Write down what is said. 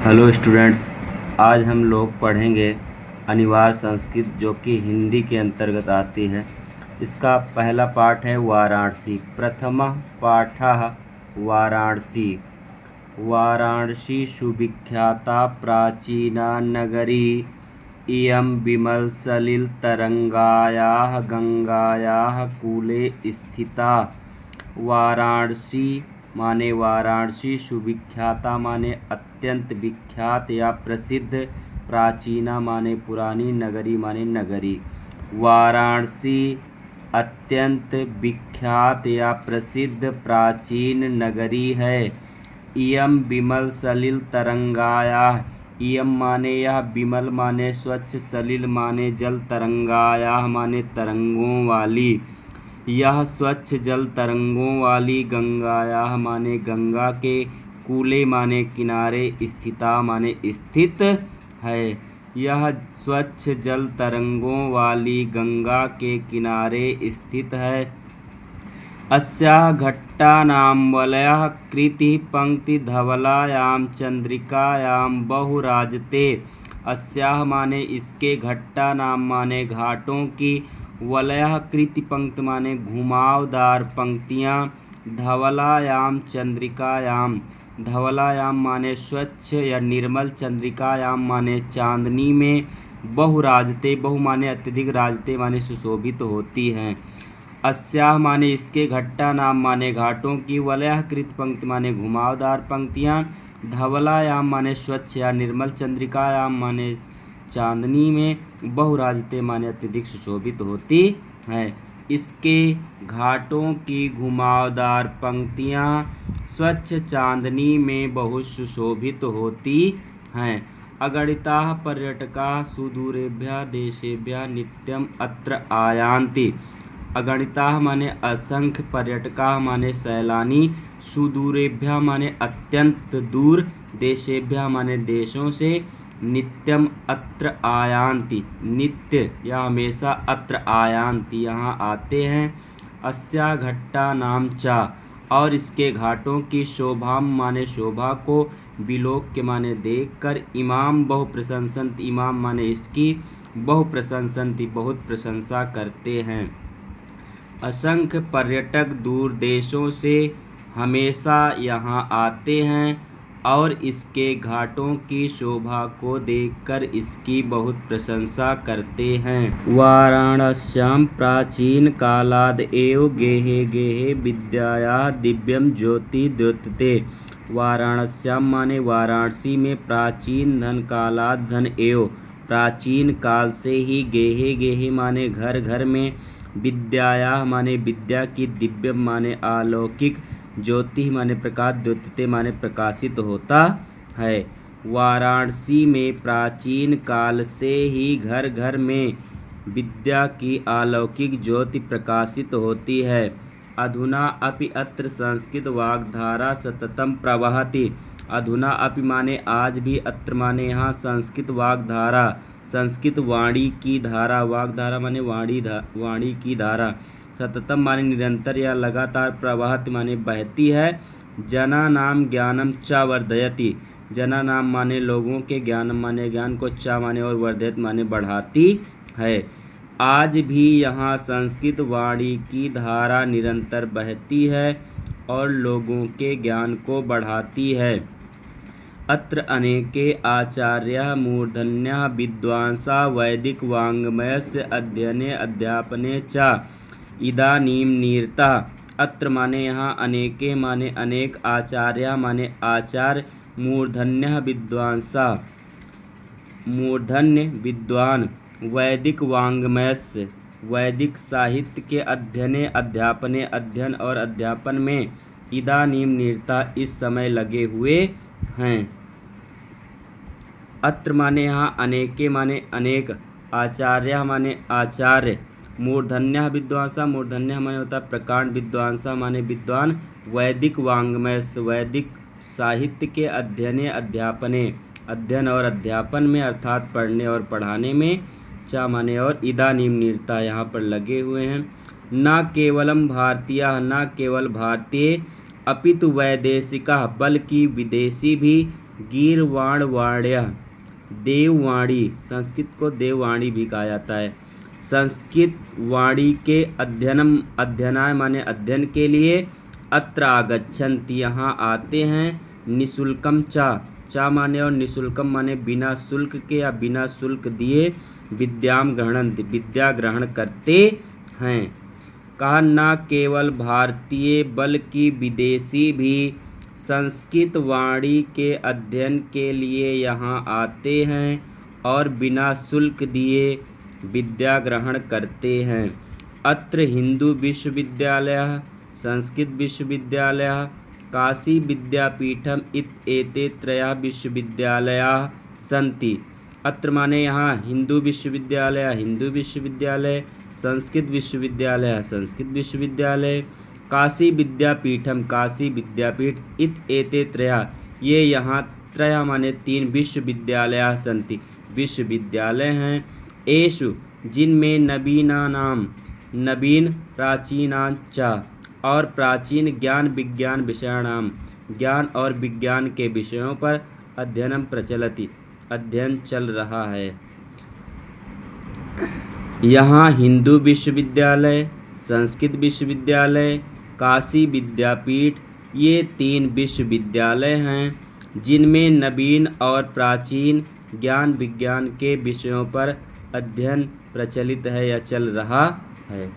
Hello students, आज हम लोग पढ़ेंगे अनिवार्य संस्कृत जो कि हिंदी के अंतर्गत आती है। इसका पहला पाठ है वाराणसी। प्रथमः पाठः वाराणसी। वाराणसी सुविख्याता प्राचीना नगरी इयं विमलसलिलतरङ्गायाः गंगायाः कूले स्थिता। वाराणसी माने वाराणसी, सुविख्याता माने अत्यंत विख्यात या प्रसिद्ध, प्राचीना माने पुरानी, नगरी माने नगरी। वाराणसी अत्यंत विख्यात या प्रसिद्ध प्राचीन नगरी है। इयं विमल सलिल तरंगायाः, इयं माने यह, विमल माने स्वच्छ, सलिल माने जल, तरंगायाः माने तरंगों वाली, यह स्वच्छ जल तरंगों वाली, गंगायाः माने गंगा के, कूले माने किनारे, स्थिता माने स्थित है। यह स्वच्छ जल तरंगों वाली गंगा के किनारे स्थित है। अस्याः घट्टानां वलयः कृतिः पंक्ति धवलायां चंद्रिकायां बहुराजते। अस्याः माने इसके, घट्टा नाम माने घाटों की, वलयः कृति पंक्ति माने घुमावदार पंक्तियाँ, धवलायाम चंद्रिकायाम, धवलायाम माने स्वच्छ या निर्मल, चंद्रिकायाम माने चांदनी में, बहुराजते, बहु माने अत्यधिक, राजते माने सुशोभित होती हैं। अस्याः माने इसके, घट्टा नाम माने घाटों की, वलयः कृत पंक्ति माने घुमावदार पंक्तियाँ, धवलायाम माने स्वच्छ या निर्मल, चंद्रिकायाम माने चांदनी में, बहुराजते माने अत्यधिक सुशोभित होती हैं। इसके घाटों की घुमावदार पंक्तियाँ स्वच्छ चांदनी में बहुत सुशोभित होती हैं। अगणिताः पर्यटकाः सुदूरेभ्यः देशेभ्यः नित्यम् अत्र आयान्ति। अगणिताः माने असंख्य, पर्यटकाः माने सैलानी, सुदूरेभ्यः माने अत्यंत दूर, देशेभ्यः माने देशों से, नित्यम अत्र आयान्ति नित्य या हमेशा, अत्र आयान्ति यहाँ आते हैं। अस्या घट्टा नाम चा, और इसके घाटों की, शोभाम माने शोभा को, विलोक्य माने देखकर, इमाम बहु प्रशंसन्ति, इमाम माने इसकी, बहु प्रशंसन्ति बहुत प्रशंसा करते हैं। असंख्य पर्यटक दूर देशों से हमेशा यहाँ आते हैं और इसके घाटों की शोभा को देखकर इसकी बहुत प्रशंसा करते हैं। वाराणस्यां प्राचीन कालाद एव गेहे गेहे विद्यायाः दिव्यम ज्योति द्योतते। वाराणस्यां माने वाराणसी में, प्राचीन धन कालाद धन एव, प्राचीन काल से ही, गेहे गेहे माने घर घर में, विद्यायाः माने विद्या की, दिव्यम माने अलौकिक, ज्योति माने प्रकाश, द्योतते माने प्रकाशित होता है। वाराणसी में प्राचीन काल से ही घर घर में विद्या की अलौकिक ज्योति प्रकाशित होती है। अधुना अपि अत्र संस्कृत वाग्धारा सततम प्रवहति। अधुना अपि माने आज भी, अत्र माने यहाँ, संस्कृत वाग्धारा, संस्कृत वाणी की धारा, वाग्धारा माने वाणी की धारा, सततम माने निरंतर या लगातार, प्रवहति माने बहती है। जना नाम ज्ञानम च वर्धयति। जना नाम माने लोगों के, ज्ञानम माने ज्ञान को, च माने और, वर्धयत माने बढ़ाती है। आज भी यहाँ संस्कृत वाणी की धारा निरंतर बहती है और लोगों के ज्ञान को बढ़ाती है। अत्र अनेके आचार्याः मूर्धन्याः विद्वांसा वैदिक वाङ्मयस्य अध्ययने अध्यापने च इदानीं निरताः। अत्र माने यहाँ, अनेके माने अनेक, आचार्य माने आचार्य, मूर्धन्यः विद्वांसा मूर्धन्य विद्वान, वैदिक वाङ्मयस्य वैदिक साहित्य के अध्ययने अध्यापने अध्ययन और अध्यापन में, इदानीं निरता इस समय लगे हुए हैं। अत्र माने यहाँ, अनेके माने अनेक, आचार्य माने आचार्य, मूर्धन्य विद्वांसा, मूर्धन्य माने होता प्रकांड, विद्वांसा माने विद्वान, वैदिक वाङ्मय वैदिक साहित्य के अध्ययने अध्यापने, अध्ययन और अध्यापन में, अर्थात पढ़ने और पढ़ाने में, चा माने और, इदानीं निरता यहाँ पर लगे हुए हैं। न केवलम भारतीय, न केवल भारतीय, अपितु वैदेशिका, बल्कि विदेशी भी, गीर्वाणवाण्या देववाणी, संस्कृत को देववाणी भी कहा जाता है। संस्कृत वाणी के अध्ययनाय माने अध्ययन के लिए अत्र आगच्छन्ति, यहाँ आते हैं। निःशुल्कम चा माने और निःशुल्कम माने बिना शुल्क के या बिना शुल्क दिए विद्याम गृह्णन्ति, विद्या ग्रहण करते हैं। कहा न केवल भारतीय बल्कि विदेशी भी संस्कृत वाणी के अध्ययन के लिए यहाँ आते हैं और बिना शुल्क दिए विद्या ग्रहण करते हैं। अत्र हिंदू विश्वविद्यालयः, संस्कृत विश्वविद्यालयः, काशी विद्यापीठम एते त्रयः विश्वविद्यालयाः सन्ति। अत्र माने यहाँ हिंदू विश्वविद्यालय, हिंदू विश्वविद्यालय, संस्कृत विश्वविद्यालय, संस्कृत विश्वविद्यालय, काशी विद्यापीठम, काशी विद्यापीठ, एते त्रयः, ये यहाँ त्रयः माने 3 विश्वविद्यालयाः सन्ति, विश्वविद्यालय हैं। एषु जिनमें नवीनानाम, नवीन प्राचीनांच, और प्राचीन ज्ञान विज्ञान विषयाणाम, ज्ञान और विज्ञान के विषयों पर अध्ययनम प्रचलति, अध्ययन चल रहा है। यहाँ हिंदू विश्वविद्यालय, संस्कृत विश्वविद्यालय, काशी विद्यापीठ, ये 3 विश्वविद्यालय हैं जिनमें नवीन और प्राचीन ज्ञान विज्ञान के विषयों पर अध्ययन प्रचलित है या चल रहा है।